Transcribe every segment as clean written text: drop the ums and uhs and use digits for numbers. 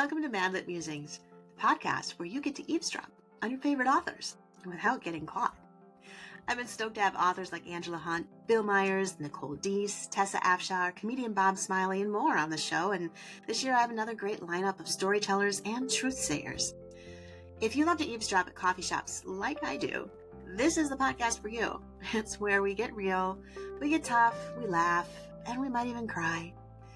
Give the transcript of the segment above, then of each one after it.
Welcome to Madlit Musings, the podcast where you get to eavesdrop on your favorite authors without getting caught. I've been stoked to have authors like Angela Hunt, Bill Myers, Nicole Deese, Tessa Afshar, comedian Bob Smiley, and more on the show, and this year I have another great lineup of storytellers and truth-sayers. If you love to eavesdrop at coffee shops like I do, this is the podcast for you. It's where we get real, we get tough, we laugh, and we might even cry.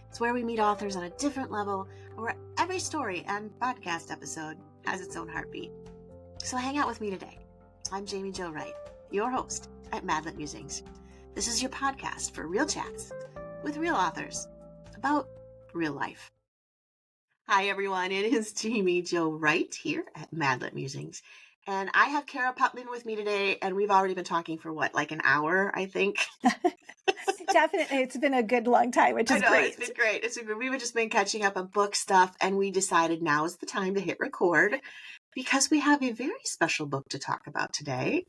It's where we meet authors on a different level, where every story and podcast episode has its own heartbeat. So hang out with me today. I'm Jaime Jo Wright, your host at Madlit Musings. This is your podcast for real chats with real authors about real life. Hi everyone, it is Jaime Jo Wright here at Madlit Musings. And I have Cara Putman with me today, and we've already been talking for like an hour, I think. Definitely. It's been a good long time, which is great. It's been great. We've just been catching up on book stuff, and we decided now is the time to hit record because we have a very special book to talk about today.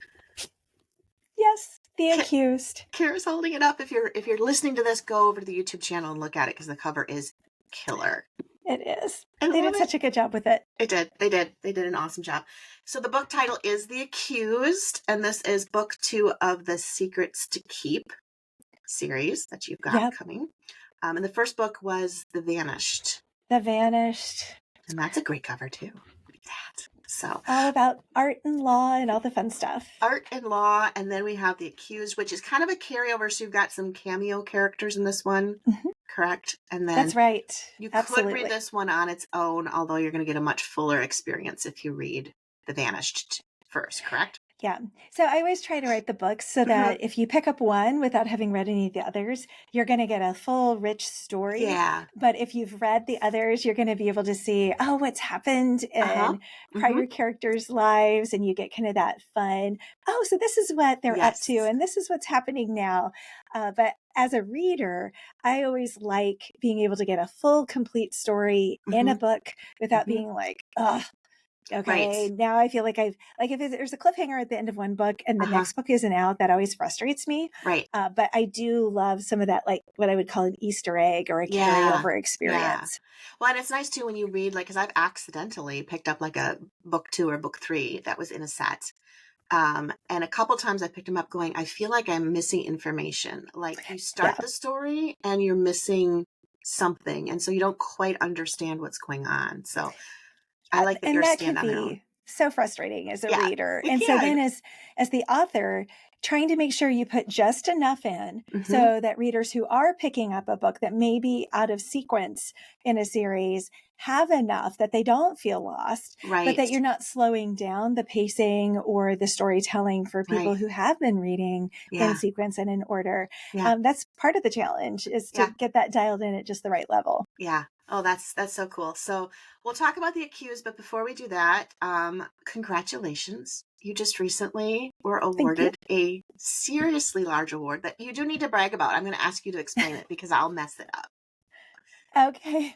Yes, The Accused. Cara's holding it up. If you're listening to this, go over to the YouTube channel and look at it because the cover is killer. It is. They did such a good job with it. They did an awesome job. So the book title is The Accused, and this is book 2 of the Secrets to Keep series that you've got coming. And the first book was The Vanished. The Vanished. And that's a great cover too. Look at that. So all about art and law and all the fun stuff. Art and law, and then we have The Accused, which is kind of a carryover. So you've got some cameo characters in this one, correct? And then that's right. You Absolutely. could read this one on its own, although you're going to get a much fuller experience if you read The Vanished first, correct? Yeah. So I always try to write the books so that if you pick up one without having read any of the others, you're going to get a full, rich story. Yeah. But if you've read the others, you're going to be able to see, what's happened in prior characters' lives. And you get kind of that fun, so this is what they're up to. And this is what's happening now. But as a reader, I always like being able to get a full, complete story in a book without being like, okay, now I feel like if there's a cliffhanger at the end of one book and the next book isn't out, that always frustrates me. Right. But I do love some of that, like what I would call an Easter egg or a carryover experience. Yeah. Well, and it's nice too when you read, because I've accidentally picked up like a book 2 or book 3 that was in a set. And a couple times I picked them up going, I feel like I'm missing information. Like you start the story and you're missing something. And so you don't quite understand what's going on. So I like that you're standing on their own. So frustrating as a reader. And so then as the author, trying to make sure you put just enough in so that readers who are picking up a book that may be out of sequence in a series have enough that they don't feel lost, but that you're not slowing down the pacing or the storytelling for people who have been reading in sequence and in order. That's part of the challenge, is to get that dialed in at just the right level. Yeah. Oh, that's so cool. So we'll talk about The Accused, but before we do that, congratulations. You just recently were awarded a seriously large award that you do need to brag about. I'm going to ask you to explain it because I'll mess it up. Okay.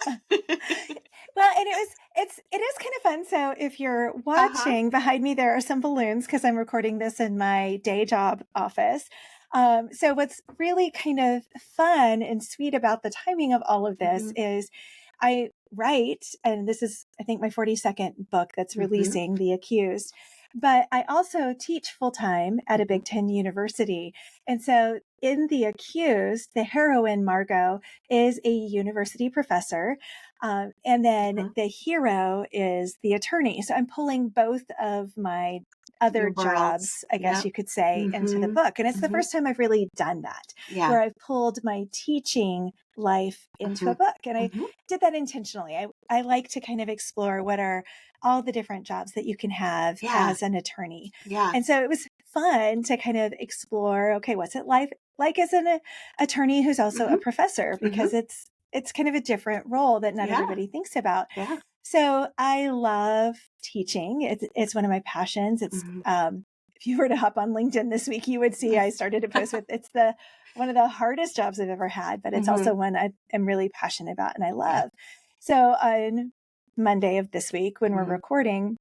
Well, and it is kind of fun. So if you're watching behind me, there are some balloons because I'm recording this in my day job office. So what's really kind of fun and sweet about the timing of all of this is I write, and this is, I think, my 42nd book that's releasing, The Accused, but I also teach full-time at a Big Ten university. And so in The Accused, the heroine, Margot, is a university professor. And then the hero is the attorney. So I'm pulling both of my other jobs, I guess you could say, into the book. And it's the first time I've really done that, where I've pulled my teaching life into a book. And I did that intentionally. I like to kind of explore what are all the different jobs that you can have as an attorney. And so it was fun to kind of explore, okay, what's it like as an attorney who's also a professor, because it's kind of a different role that not everybody thinks about. So I love teaching. It's one of my passions. It's if you were to hop on LinkedIn this week, you would see I started a post with it's one of the hardest jobs I've ever had, but it's also one I am really passionate about and I love. So on Monday of this week, when we're recording,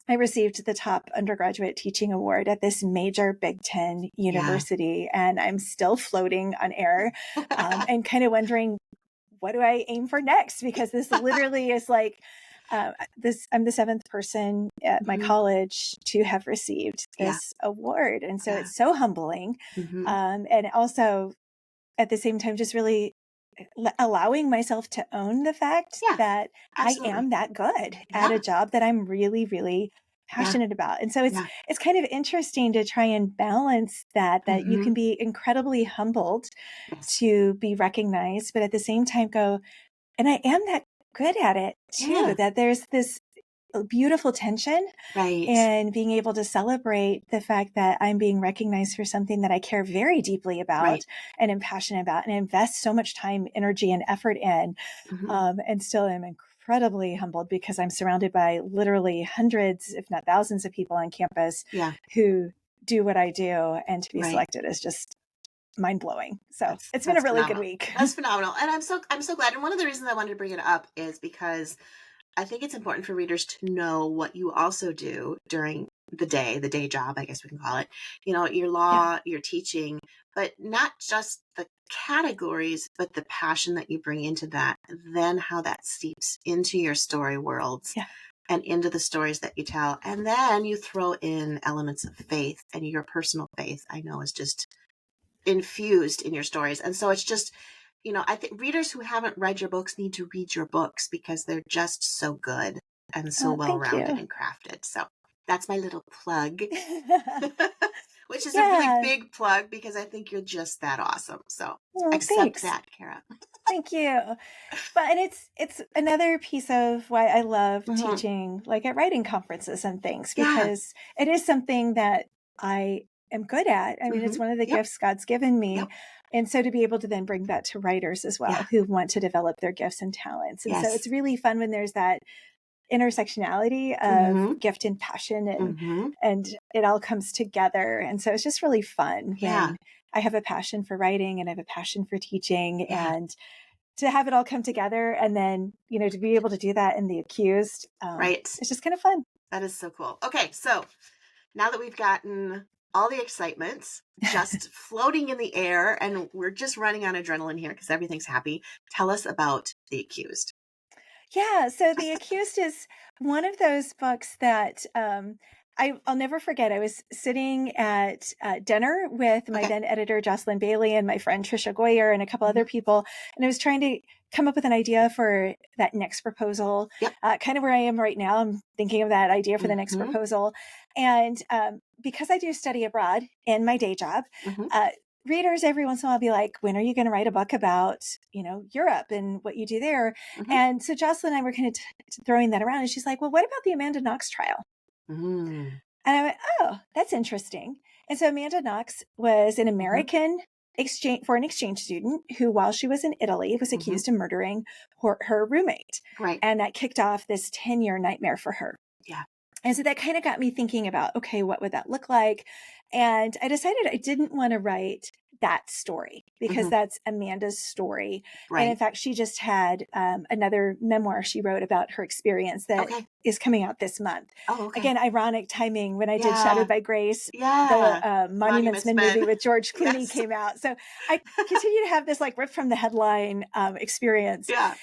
I received the top undergraduate teaching award at this major Big Ten university, and I'm still floating on air and kind of wondering, what do I aim for next? Because this literally is like, I'm the seventh person at my Mm-hmm. college to have received Yeah. this award. And so Yeah. it's so humbling. Mm-hmm. And also at the same time, just really allowing myself to own the fact Yeah. that I Absolutely. am that good at Yeah. a job that I'm really, really passionate about. And so Yeah. it's kind of interesting to try and balance that you Mm-hmm. can be incredibly humbled Yes. to be recognized, but at the same time go, and I am that good at it too, Yeah. that there's this beautiful tension Right. and being able to celebrate the fact that I'm being recognized for something that I care very deeply about Right. and am passionate about and invest so much time, energy, and effort in. Mm-hmm. And still am incredibly humbled because I'm surrounded by literally hundreds, if not thousands of people on campus Yeah. who do what I do, and to be Right. selected is just mind blowing. So it's been a That's really good phenomenal. week. That's phenomenal. And I'm so glad. And one of the reasons I wanted to bring it up is because I think it's important for readers to know what you also do during the day job, I guess we can call it. Your law, your teaching, but not just the categories, but the passion that you bring into that, then how that seeps into your story worlds Yeah. and into the stories that you tell. And then you throw in elements of faith, and your personal faith, I know, is just infused in your stories. And so it's just, I think readers who haven't read your books need to read your books because they're just so good and so Thank well-rounded you. and crafted. So that's my little plug, which is a really Yeah. big plug because I think you're just that awesome. So Well, accept thanks. that, Cara. Thank you. But and it's another piece of why I love Mm-hmm. teaching, like at writing conferences and things, Yeah. because it is something that I am good at. I mean, Mm-hmm. it's one of the Yep. gifts God's given me. Yep. And so to be able to then bring that to writers as well Yeah. who want to develop their gifts and talents. And so Yes. it's really fun when there's that intersectionality of Mm-hmm. gift and passion Mm-hmm. and it all comes together. And so it's just really fun Yeah. when I have a passion for writing and I have a passion for teaching Yeah. and to have it all come together and then, to be able to do that in The Accused, Right. it's just kind of fun. That is so cool. Okay, so now that we've gotten all the excitement just floating in the air and we're just running on adrenaline here because everything's happy, tell us about The Accused. Yeah, so The Accused is one of those books that I'll never forget. I was sitting at dinner with my Okay. then editor, Jocelyn Bailey, and my friend Trisha Goyer, and a couple other people. And I was trying to come up with an idea for that next proposal, Yep. kind of where I am right now. I'm thinking of that idea for the next proposal. And because I do study abroad in my day job, readers every once in a while be like, when are you going to write a book about, Europe and what you do there? And so Jocelyn and I were kind of throwing that around and she's like, well, what about the Amanda Knox trial? And I went, oh, that's interesting. And so Amanda Knox was an American foreign exchange student who, while she was in Italy, was accused of murdering her roommate. Right. And that kicked off this 10-year nightmare for her. Yeah. And so that kind of got me thinking about, okay, what would that look like? And I decided I didn't want to write that story because that's Amanda's story. Right. And in fact, she just had another memoir she wrote about her experience that is coming out this month. Oh, okay. Again, ironic timing when I did Shadowed by Grace, the Monuments Men movie with George Clooney came out. So I continue to have this like ripped from the headline experience. Yeah.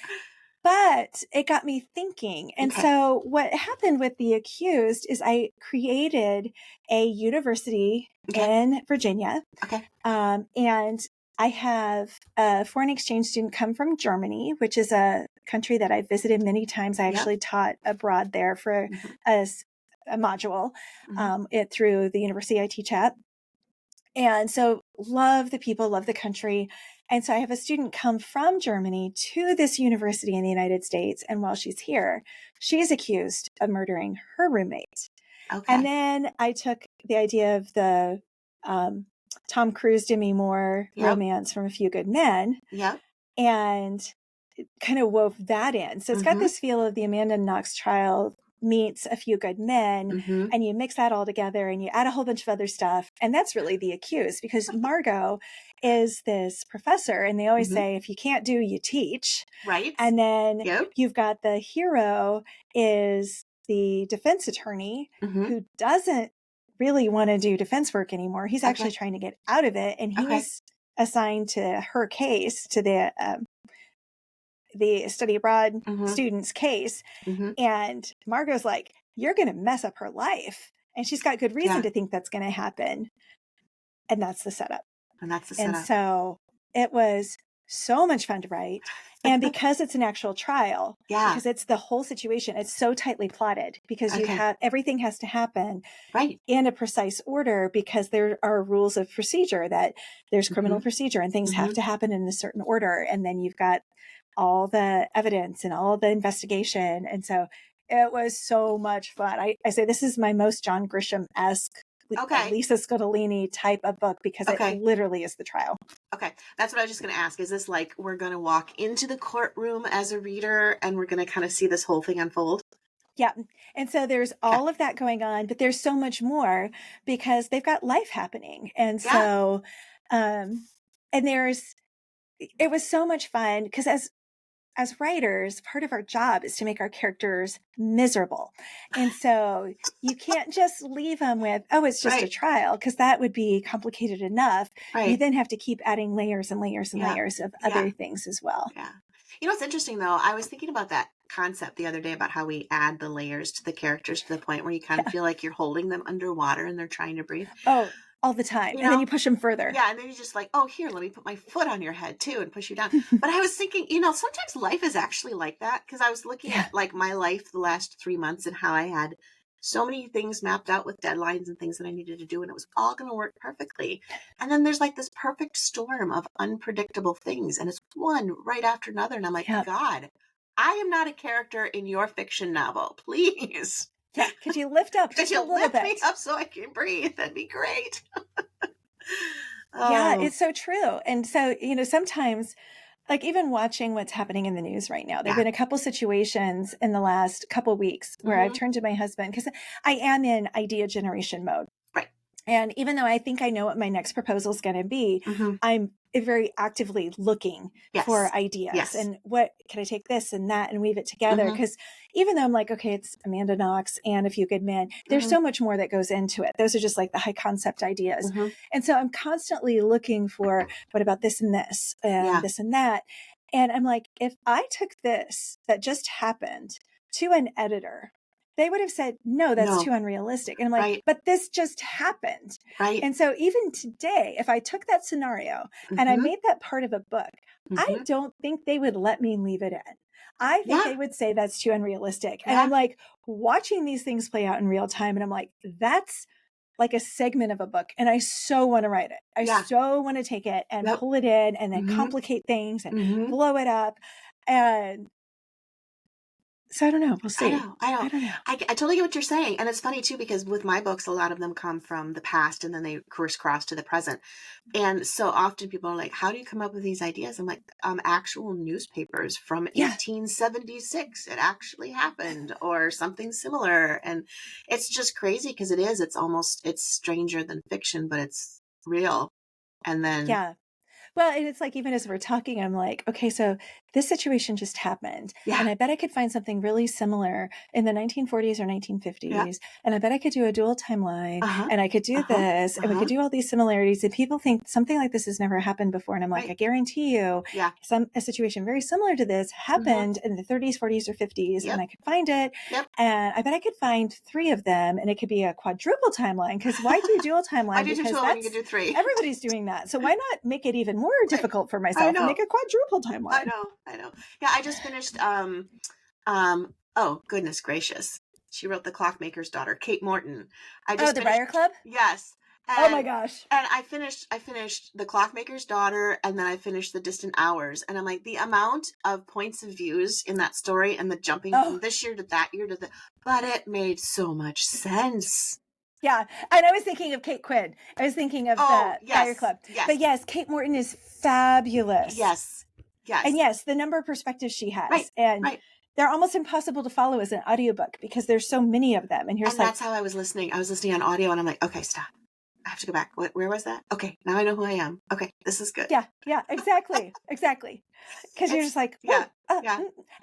But it got me thinking. And so what happened with The Accused is I created a university in Virginia. And I have a foreign exchange student come from Germany, which is a country that I've visited many times. I actually taught abroad there for a module through the university I teach at. And so love the people, love the country. And so I have a student come from Germany to this university in the United States. And while she's here, she's accused of murdering her roommate. And then I took the idea of the Tom Cruise, Demi Moore romance from A Few Good Men and kind of wove that in. So it's got this feel of the Amanda Knox trial meets A Few Good Men, and you mix that all together and you add a whole bunch of other stuff. And that's really The Accused because Margot is this professor and they always say, if you can't do, you teach. Right. And then you've got the hero is the defense attorney who doesn't really want to do defense work anymore. He's actually trying to get out of it. And he was assigned to her case, to the study abroad Mm-hmm. student's case. Mm-hmm. And Margot's like, you're going to mess up her life. And she's got good reason to think that's going to happen. And that's the setup. And that's the And setup. so it was so much fun to write. And because it's an actual trial, because it's the whole situation, it's so tightly plotted because you have everything has to happen in a precise order because there are rules of procedure that there's criminal procedure and things have to happen in a certain order. And then you've got all the evidence and all the investigation. And so it was so much fun. I say this is my most John Grisham-esque Lisa Scotolini type of book because it literally is the trial. Okay. That's what I was just going to ask. Is this like we're going to walk into the courtroom as a reader and we're going to kind of see this whole thing unfold? Yeah. And so there's all of that going on, but there's so much more because they've got life happening. And so, and it was so much fun because as writers, part of our job is to make our characters miserable. And so you can't just leave them with, oh, it's just a trial, because that would be complicated enough. You then have to keep adding layers and layers and layers of other things as well. Yeah. You know, what's interesting though, I was thinking about that concept the other day about how we add the layers to the characters to the point where you kind of feel like you're holding them underwater and they're trying to breathe. Oh, all the time. And then you push them further. Yeah. And then you're just like, oh, here, let me put my foot on your head too and push you down. But I was thinking, you know, sometimes life is actually like that because I was looking at like my life the last 3 months and how I had so many things mapped out with deadlines and things that I needed to do. And it was all going to work perfectly. And then there's like this perfect storm of unpredictable things. And it's one right after another. And I'm like, God, I am not a character in your fiction novel. Please. Yeah, could you lift up just a little bit? Me up so I can breathe. That'd be great. Yeah, it's so true. And so, you know, sometimes, like even watching what's happening in the news right now, there have been a couple situations in the last couple weeks where I've turned to my husband because I am in idea generation mode. Right. And even though I think I know what my next proposal is going to be, I'm very actively looking for ideas and what can I take this and that and weave it together? Because even though I'm like, okay, it's Amanda Knox and A Few Good Men, there's so much more that goes into it. Those are just like the high concept ideas. And so I'm constantly looking for what about this and this and this and that. And I'm like, if I took this that just happened to an editor, they would have said, no, that's too unrealistic. And I'm like, but this just happened. Right. And so even today, if I took that scenario and I made that part of a book, I don't think they would let me leave it in. I think they would say that's too unrealistic. And I'm like watching these things play out in real time. And I'm like, that's like a segment of a book. And I so want to write it. I so want to take it and pull it in and then complicate things and blow it up. And so I don't know. We'll see. I don't know. I totally get what you're saying. And it's funny too, because with my books, a lot of them come from the past and then they crisscross to the present. And so often people are like, how do you come up with these ideas? I'm like, actual newspapers from 1876. It actually happened or something similar. And it's just crazy because it's stranger than fiction, but it's real. And then, well, and it's like, even as we're talking, I'm like, okay, so this situation just happened. And I bet I could find something really similar in the 1940s or 1950s. And I bet I could do a dual timeline and I could do this and we could do all these similarities. And people think something like this has never happened before. And I'm like, I guarantee you a situation very similar to this happened in the 30s, 40s, or 50s. And I could find it. And I bet I could find 3 of them and it could be a quadruple timeline. Because why do dual timeline? Why do you could do 3? Everybody's doing that. So why not make it even more difficult for myself and make a quadruple timeline? I know. Yeah, I just finished oh goodness gracious. She wrote The Clockmaker's Daughter, Kate Morton. The Briar Club? Yes. And, oh my gosh. And I finished The Clockmaker's Daughter and then I finished The Distant Hours. And I'm like, the amount of points of views in that story and the jumping from this year to that year to but it made so much sense. Yeah. And I was thinking of Kate Quinn. I was thinking of the Briar Club. Yes. But yes, Kate Morton is fabulous. Yes. And yes, the number of perspectives she has. They're almost impossible to follow as an audiobook because there's so many of them. And that's how I was listening. I was listening on audio and I'm like, okay, stop. I have to go back. Where was that? Okay, now I know who I am. Okay, this is good. Yeah, exactly. Because you're just like, and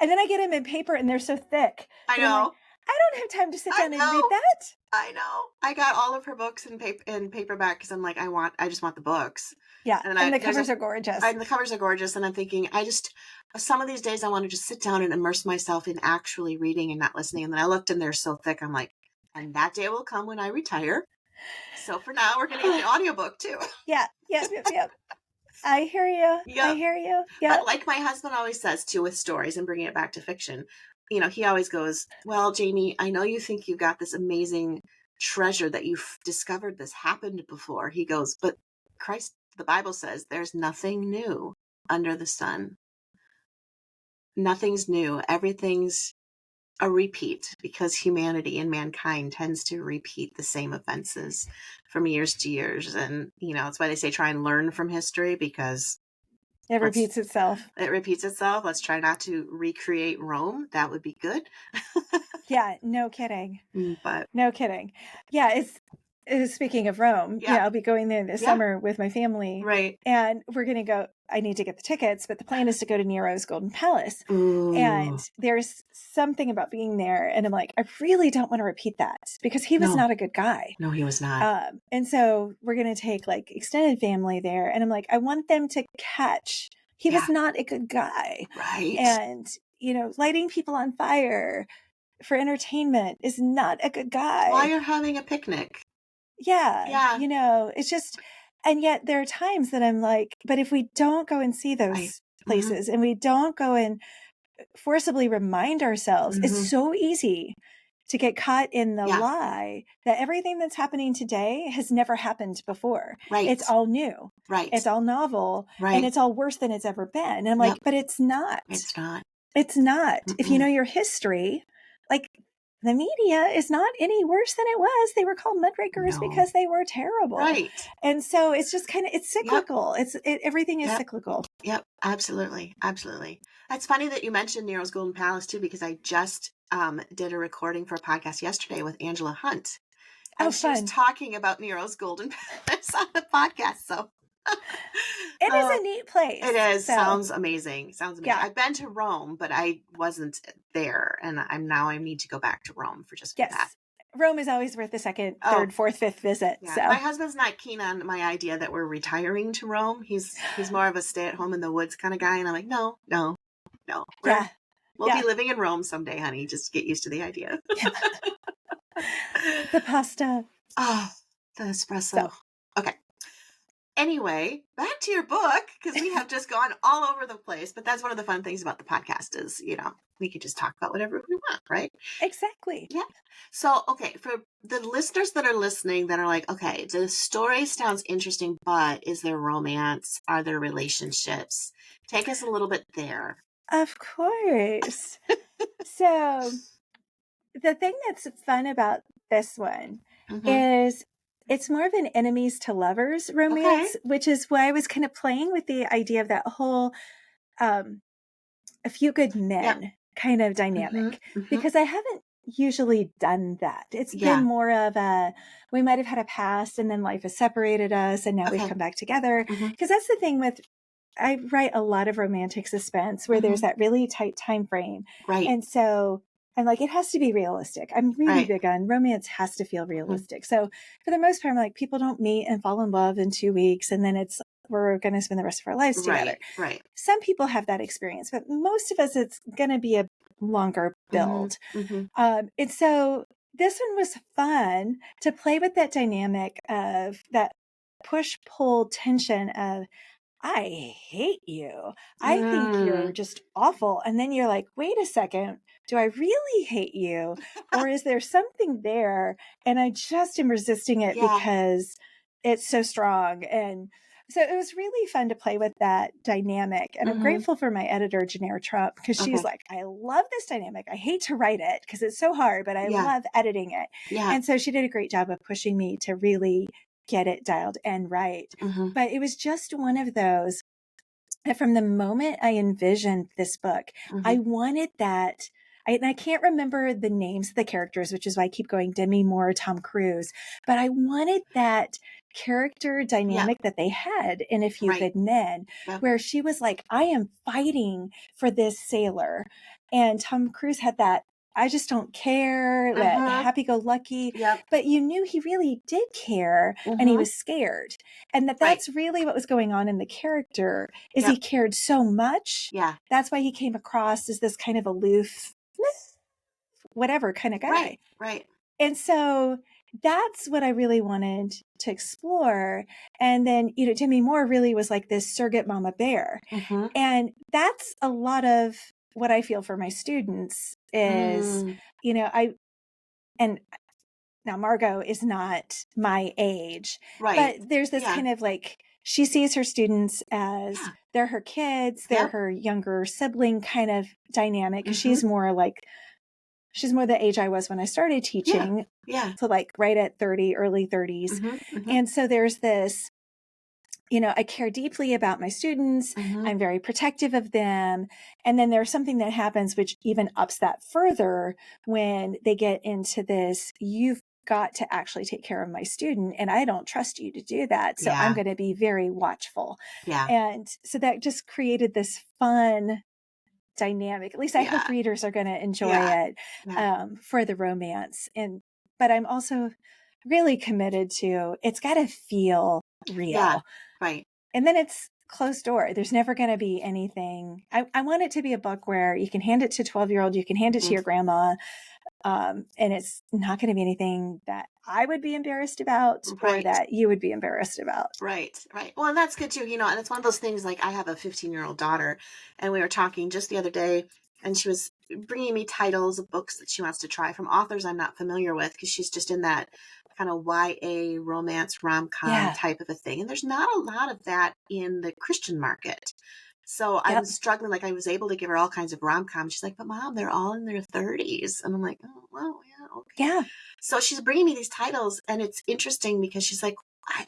then I get them in paper and they're so thick. I know. I don't have time to sit down and read that. I know. I got all of her books in paperback because I'm like, I just want the books. Yeah. And the there's covers are gorgeous. and the covers are gorgeous. And I'm thinking, some of these days I want to just sit down and immerse myself in actually reading and not listening. And then I looked and they're so thick. I'm like, and that day will come when I retire. So for now, we're going to get the audiobook too. Yeah. Yep. I hear you. Yep. I hear you. Yeah. But like my husband always says too, with stories and bringing it back to fiction, he always goes, well, Jaime, I know you think you've got this amazing treasure that you've discovered this happened before. He goes, but Christ, the Bible says there's nothing new under the sun. Nothing's new. Everything's a repeat because humanity and mankind tends to repeat the same offenses from years to years. And, that's why they say try and learn from history because it repeats itself. It repeats itself. Let's try not to recreate Rome. That would be good. Yeah, no kidding. But no kidding. Yeah, it's speaking of Rome. Yeah, I'll be going there this summer with my family. Right. And we're going to go. I need to get the tickets, but the plan is to go to Nero's Golden Palace. Ooh. And there's something about being there. And I'm like, I really don't want to repeat that because he was not a good guy. No, he was not. And so we're going to take like extended family there. And I'm like, I want them to catch. He was not a good guy. Right. And, lighting people on fire for entertainment is not a good guy. While you're having a picnic. Yeah. It's just, and yet there are times that I'm like, but if we don't go and see those places and we don't go and forcibly remind ourselves, it's so easy to get caught in the lie that everything that's happening today has never happened before. Right. It's all new. Right. It's all novel. Right. And it's all worse than it's ever been. And I'm like, but it's not. It's not. It's not. If you know your history, like the media is not any worse than it was. They were called muckrakers because they were terrible. Right. And so it's just kind of, it's cyclical. Everything is cyclical. Yep. Absolutely. Absolutely. It's funny that you mentioned Nero's Golden Palace too, because I just did a recording for a podcast yesterday with Angela Hunt. And she was talking about Nero's Golden Palace on the podcast. So it is a neat place. It is. So. Sounds amazing. Yeah. I've been to Rome, but I wasn't there. And I need to go back to Rome for just that. Rome is always worth the second, third, fourth, fifth visit. Yeah. So my husband's not keen on my idea that we're retiring to Rome. He's more of a stay at home in the woods kind of guy. And I'm like, no. We'll be living in Rome someday, honey. Just get used to the idea. The pasta. Oh, the espresso. Okay. Anyway, back to your book, because we have just gone all over the place. But that's one of the fun things about the podcast is, we could just talk about whatever we want, right? Exactly. Yeah. So, okay, for the listeners that are listening that are like, okay, the story sounds interesting, but is there romance? Are there relationships? Take us a little bit there. Of course. So the thing that's fun about this one is it's more of an enemies to lovers romance, which is why I was kind of playing with the idea of that whole a few good men kind of dynamic, because I haven't usually done that. It's been more of we might have had a past and then life has separated us and now we've come back together. Because that's the thing I write a lot of romantic suspense where there's that really tight time frame. Right. And so I'm like, it has to be realistic. I'm really big on romance has to feel realistic. So for the most part, I'm like, people don't meet and fall in love in 2 weeks. And then we're going to spend the rest of our lives together. Right. Some people have that experience, but most of us, it's going to be a longer build. And so this one was fun to play with that dynamic of that push-pull tension of, I hate you. I think you're just awful. And then you're like, wait a second, do I really hate you? Or is there something there? And I just am resisting it because it's so strong. And so it was really fun to play with that dynamic. And I'm grateful for my editor, Janera Trump, because she's like, I love this dynamic. I hate to write it because it's so hard, but I love editing it. Yeah. And so she did a great job of pushing me to really get it dialed and right. But it was just one of those that from the moment I envisioned this book, I wanted that. And I can't remember the names of the characters, which is why I keep going Demi Moore, Tom Cruise. But I wanted that character dynamic that they had in A Few Good Men, where she was like, I am fighting for this sailor. And Tom Cruise had that I just don't care, that Mm-hmm. happy-go-lucky. Yep. But you knew he really did care, and he Mm-hmm. was scared. And Right. that's really what was going on in the character, is Yep. he cared so much. Yeah. That's why he came across as this kind of aloof, whatever kind of guy. Right. Right. And so that's what I really wanted to explore. And then, Demi Moore really was like this surrogate mama bear. Mm-hmm. And that's a lot of what I feel for my students is, Mm. and now Margot is not my age, Right. but there's this Yeah. kind of like, she sees her students as Yeah. they're her kids, they're Yep. her younger sibling kind of dynamic. 'Cause Mm-hmm. she's more the age I was when I started teaching. Yeah. So like right at 30, early 30s. Mm-hmm. Mm-hmm. And so there's this, I care deeply about my students. Mm-hmm. I'm very protective of them. And then there's something that happens which even ups that further when they get into this, you've got to actually take care of my student, and I don't trust you to do that. So I'm going to be very watchful. Yeah. And so that just created this fun dynamic. At least I hope readers are going to enjoy it for the romance. But I'm also really committed to, it's got to feel real. Yeah. Right. And then it's closed door. There's never going to be anything. I want it to be a book where you can hand it to a 12-year-old, you can hand it to your grandma. And it's not going to be anything that I would be embarrassed about or that you would be embarrassed about. Right. Right. Well, and that's good too, and it's one of those things, like I have a 15-year-old daughter, and we were talking just the other day, and she was bringing me titles of books that she wants to try from authors I'm not familiar with, because she's just in that kind of YA romance rom-com type of a thing. And there's not a lot of that in the Christian market. So I was struggling, like I was able to give her all kinds of rom-coms. She's like, but Mom, they're all in their 30s. And I'm like, oh, well, yeah, okay. Yeah. So she's bringing me these titles, and it's interesting because she's like,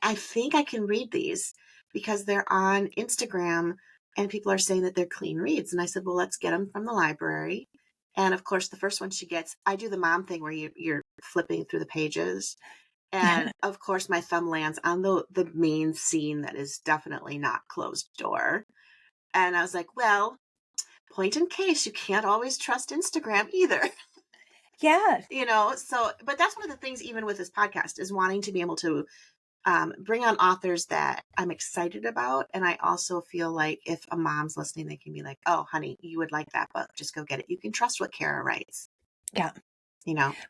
I think I can read these because they're on Instagram and people are saying that they're clean reads. And I said, well, let's get them from the library. And of course, the first one she gets, I do the mom thing where you're flipping through the pages. And of course, my thumb lands on the main scene that is definitely not closed door. And I was like, well, point in case, you can't always trust Instagram either. Yeah. So, but that's one of the things, even with this podcast, is wanting to be able to bring on authors that I'm excited about. And I also feel like if a mom's listening, they can be like, oh, honey, you would like that book. Just go get it. You can trust what Cara writes. Yeah.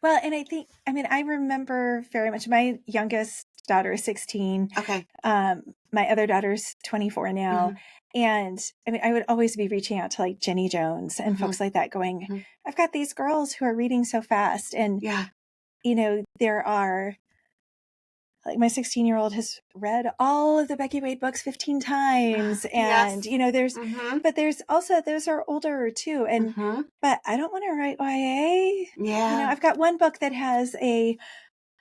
Well, and I remember very much, my youngest daughter is 16. Okay. My other daughter's 24 now. Mm-hmm. And I would always be reaching out to like Jenny Jones and folks like that going, I've got these girls who are reading so fast. And, there are, like, my 16-year-old has read all of the Becky Wade books 15 times. And, there's, but there's also, those are older too. And, but I don't want to write YA. Yeah. I've got one book that has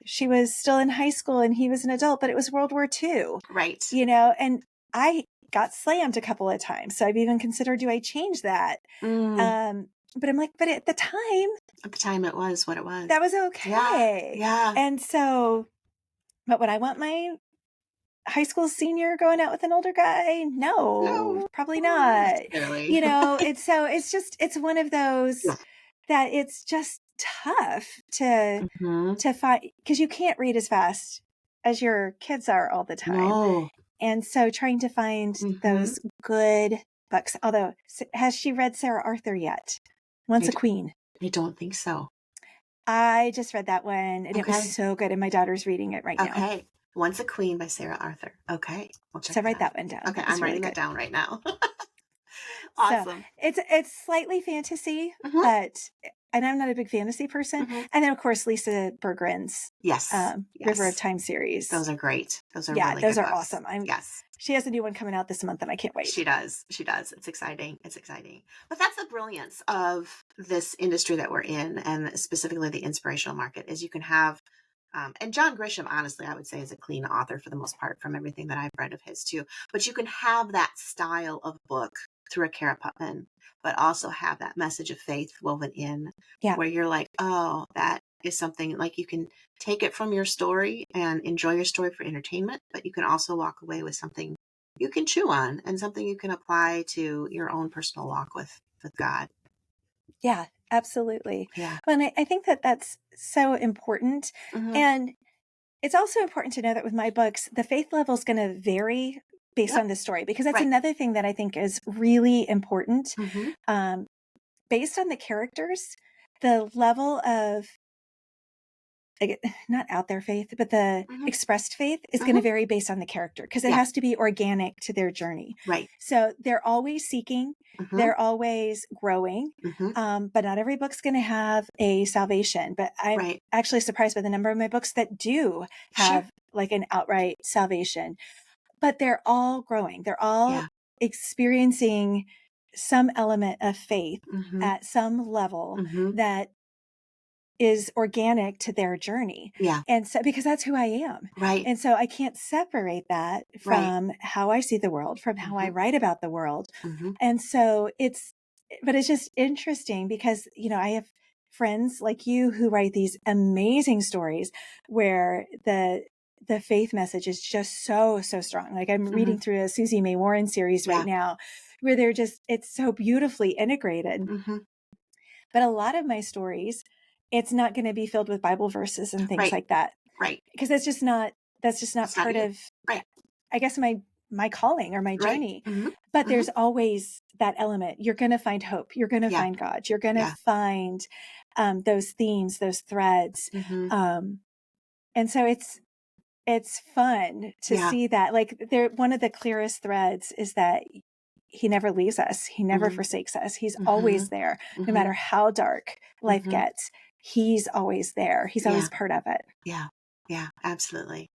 she was still in high school and he was an adult, but it was World War II. Right. And I got slammed a couple of times. So I've even considered, do I change that? But I'm like, but at the time it was what it was. That was okay. Yeah. And so, but would I want my high school senior going out with an older guy? No, probably not. It's one of those that it's just tough to find, because you can't read as fast as your kids are all the time. No. And so trying to find those good books. Although, has she read Sarah Arthur yet? Once a Queen. I don't think so. I just read that one, and it was so good, and my daughter's reading it right now. Okay. Once a Queen by Sarah Arthur. Okay. We'll check write that one down. Okay, I'm writing that down right now. Awesome. So it's slightly fantasy, but, and I'm not a big fantasy person. And then, of course, Lisa Berggren's River of Time series. Those are great. Those are really good those are books. awesome. She has a new one coming out this month, and I can't wait. She does. It's exciting. But that's the brilliance of this industry that we're in, and specifically the inspirational market, is you can have, and John Grisham, honestly, I would say, is a clean author for the most part from everything that I've read of his too. But you can have that style of book through a Cara Putman, but also have that message of faith woven in, where you're like, oh, that is something, like, you can take it from your story and enjoy your story for entertainment, but you can also walk away with something you can chew on and something you can apply to your own personal walk with God. Yeah. Absolutely. Yeah. Well, and I think that that's so important. Mm-hmm. And it's also important to know that with my books, the faith level is going to vary based Yep. on the story, because that's Right. another thing that I think is really important. Mm-hmm. Based on the characters, the level of, like, not out there faith, but the Mm-hmm. expressed faith is going Mm-hmm. to vary based on the character, because it Yeah. has to be organic to their journey. Right. So they're always seeking, Mm-hmm. they're always growing, Mm-hmm. but not every book's going to have a salvation. But I'm Right. actually surprised by the number of my books that do have Sure. like an outright salvation, but they're all growing. They're all Yeah. experiencing some element of faith Mm-hmm. at some level Mm-hmm. that is organic to their journey. Yeah. And so, because that's who I am. Right. And so I can't separate that Right. from how I see the world, from how I Mm-hmm. write about the world. Mm-hmm. And so but it's just interesting because, I have friends like you who write these amazing stories where the faith message is just so, so strong. Like I'm Mm-hmm. reading through a Susie May Warren series right Yeah. now where it's so beautifully integrated. Mm-hmm. But a lot of my stories, it's not going to be filled with Bible verses and things Right. like that, Right. because that's just not That's not part you. of, Right. I guess, my calling or my Right. journey. Mm-hmm. But Mm-hmm. there's always that element. You're going to find hope. You're going to Yeah. find God. You're going to Yeah. find those themes, those threads. Mm-hmm. And so it's fun to Yeah. see that. Like one of the clearest threads is that he never leaves us. He never Mm-hmm. forsakes us. He's Mm-hmm. always there. No Mm-hmm. matter how dark life Mm-hmm. gets, he's always there. He's Yeah. always part of it. Yeah. Yeah. Absolutely.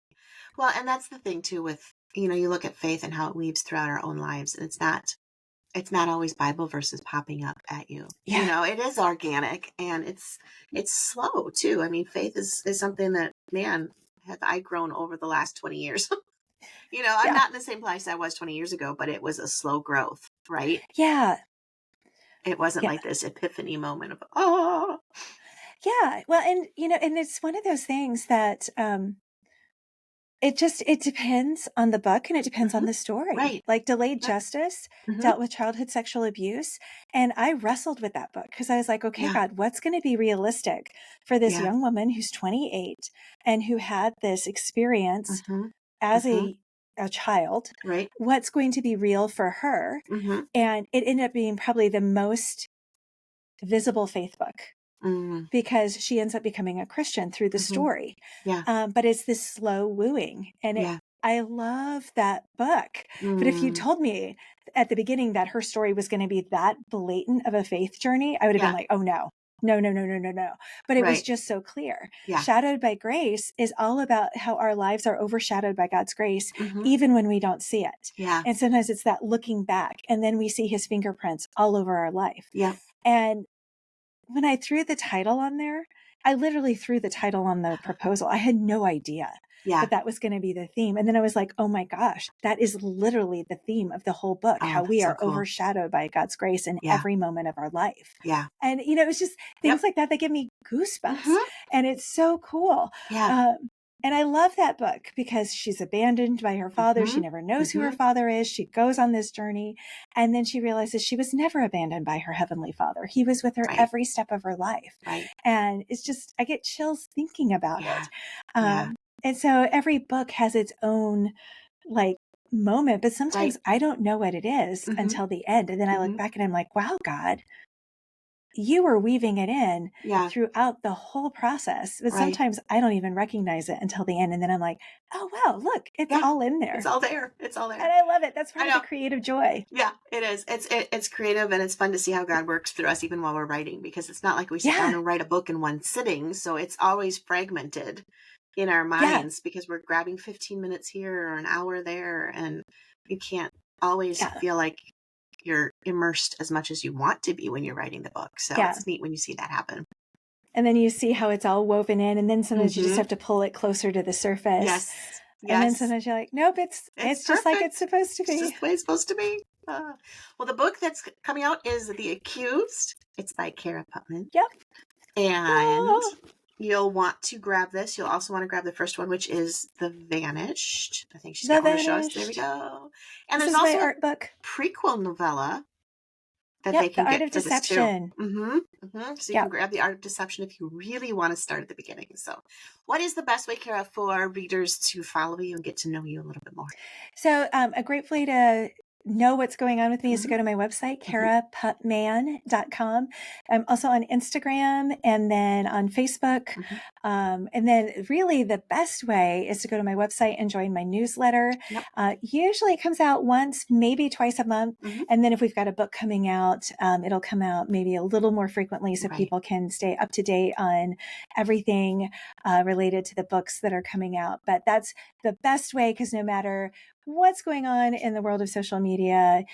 Well, and that's the thing too with, you look at faith and how it weaves throughout our own lives, and it's not always Bible verses popping up at you. Yeah. It is organic, and it's slow too. I mean, faith is something that, man, have I grown over the last 20 years. I'm Yeah. not in the same place I was 20 years ago, but it was a slow growth, right? Yeah. It wasn't Yeah. like this epiphany moment of, oh, Yeah. Well, and and it's one of those things that it depends on the book and it depends on mm-hmm. the story. Right. Like Delayed Yep. Justice Mm-hmm. dealt with childhood sexual abuse. And I wrestled with that book because I was like, okay, Yeah. God, what's going to be realistic for this Yeah. young woman who's 28 and who had this experience Mm-hmm. as Mm-hmm. a child? Right. What's going to be real for her? Mm-hmm. And it ended up being probably the most visible faith book Mm-hmm. because she ends up becoming a Christian through the Mm-hmm. story. Yeah. But it's this slow wooing. And Yeah. I love that book. But if you Mm. told me at the beginning that her story was going to be that blatant of a faith journey, I would have Yeah. been like, oh no. No, no, no, no, no, no. But it was Right. just so clear. Yeah. Shadowed by Grace is all about how our lives are overshadowed by God's grace, Mm-hmm. even when we don't see it. Yeah. And sometimes it's that looking back, and then we see his fingerprints all over our life. Yeah. And when I threw the title on there, I literally threw the title on the proposal. I had no idea Yeah. that was going to be the theme. And then I was like, oh my gosh, that is literally the theme of the whole book, Oh, how that's we so are cool. overshadowed by God's grace in Yeah. every moment of our life. Yeah. And, it was just things Yep. like that that give me goosebumps. Mm-hmm. And it's so cool. Yeah. And I love that book because she's abandoned by her father. Mm-hmm. She never knows who her Mm-hmm. father is. She goes on this journey, and then she realizes she was never abandoned by her heavenly father. He was with her Right. every step of her life. Right. And it's just, I get chills thinking about Yeah. it. Yeah. And so every book has its own like moment, but Right. sometimes I don't know what it is Mm-hmm. until the end. And then I look Mm-hmm. back and I'm like, wow, God, you were weaving it in Yeah. throughout the whole process. But Right. sometimes I don't even recognize it until the end. And then I'm like, oh, wow, look, it's Yeah. all in there. It's all there. It's all there. And I love it. That's I part of know. the creative joy. Yeah, it is. It's creative, and it's fun to see how God works through us even while we're writing, because it's not like we sit down Yeah. and write a book in one sitting. So it's always fragmented in our Yeah. minds because we're grabbing 15 minutes here or an hour there, and you can't always Yeah. feel like you're immersed as much as you want to be when you're writing the book. So Yeah. it's neat when you see that happen. And then you see how it's all woven in. And then sometimes you just Mm-hmm. have to pull it closer to the surface. Yes. And then Yes. sometimes you're like, nope, it's just like it's perfect. supposed to It's be. just the way it's supposed to be. Well, the book that's coming out is The Accused. It's by Cara Putman. Yep. And Oh, you'll want to grab this. You'll also want to grab the first one, which is The Vanished. I think she's The got one to show us. There we Vanished. go. And This there's is my also art book. a prequel novella that Yep, they The can Art get of for this too. Deception. So you can Yep. grab The Art of Deception if you really want to start at the beginning. So what is the best way, Cara, for readers to follow you and get to know you a little bit more? So a great way to know what's going on with me is to Mhm. go to my website, caraputman.com. I'm also on Instagram and then on Facebook. Mhm. And then really the best way is to go to my website and join my newsletter. Yep. Usually it comes out once, maybe twice a month. Mhm. And then if we've got a book coming out, it'll come out maybe a little more frequently so Right. people can stay up to date on everything related to the books that are coming out. But that's the best way, because no matter what's going on in the world of social media,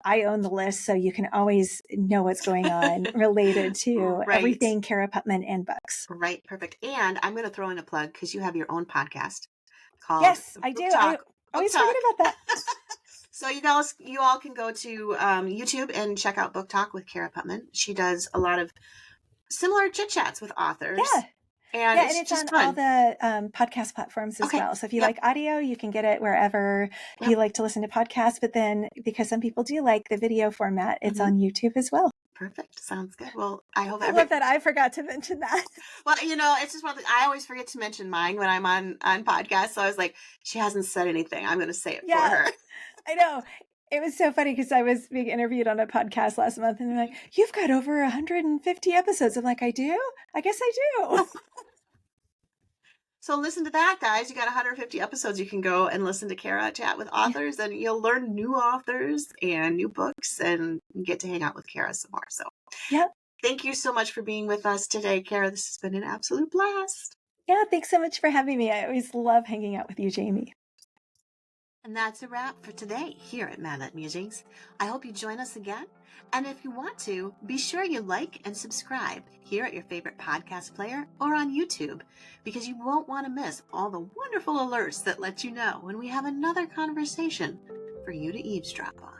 I own the list, so you can always know what's going on related to Right. everything Cara Putman and books. Right. Perfect. And I'm going to throw in a plug because you have your own podcast called Yes, I Book do. I Talk. always forget about that. So you all can go to YouTube and check out Book Talk with Cara Putman. She does a lot of similar chit chats with authors. Yeah. And Yeah, it's and it's just on fun. all the podcast platforms as Okay. well. So if you Yep. like audio, you can get it wherever Yep. you like to listen to podcasts. But then because some people do like the video format, it's on YouTube as well. Perfect. Sounds good. Well, I hope I love that. I forgot to mention that. Well, it's just one thing. I always forget to mention mine when I'm on podcasts. So I was like, she hasn't said anything. I'm going to say it for her. I know. It was so funny because I was being interviewed on a podcast last month and they're like, you've got over 150 episodes. I'm like, I do? I guess I do. So listen to that, guys. You got 150 episodes. You can go and listen to Cara chat with authors, and you'll learn new authors and new books and get to hang out with Cara some more. So Yep. thank you so much for being with us today, Cara. This has been an absolute blast. Yeah, thanks so much for having me. I always love hanging out with you, Jaime. And that's a wrap for today here at Madlet Musings. I hope you join us again. And if you want to, be sure you like and subscribe here at your favorite podcast player or on YouTube, because you won't want to miss all the wonderful alerts that let you know when we have another conversation for you to eavesdrop on.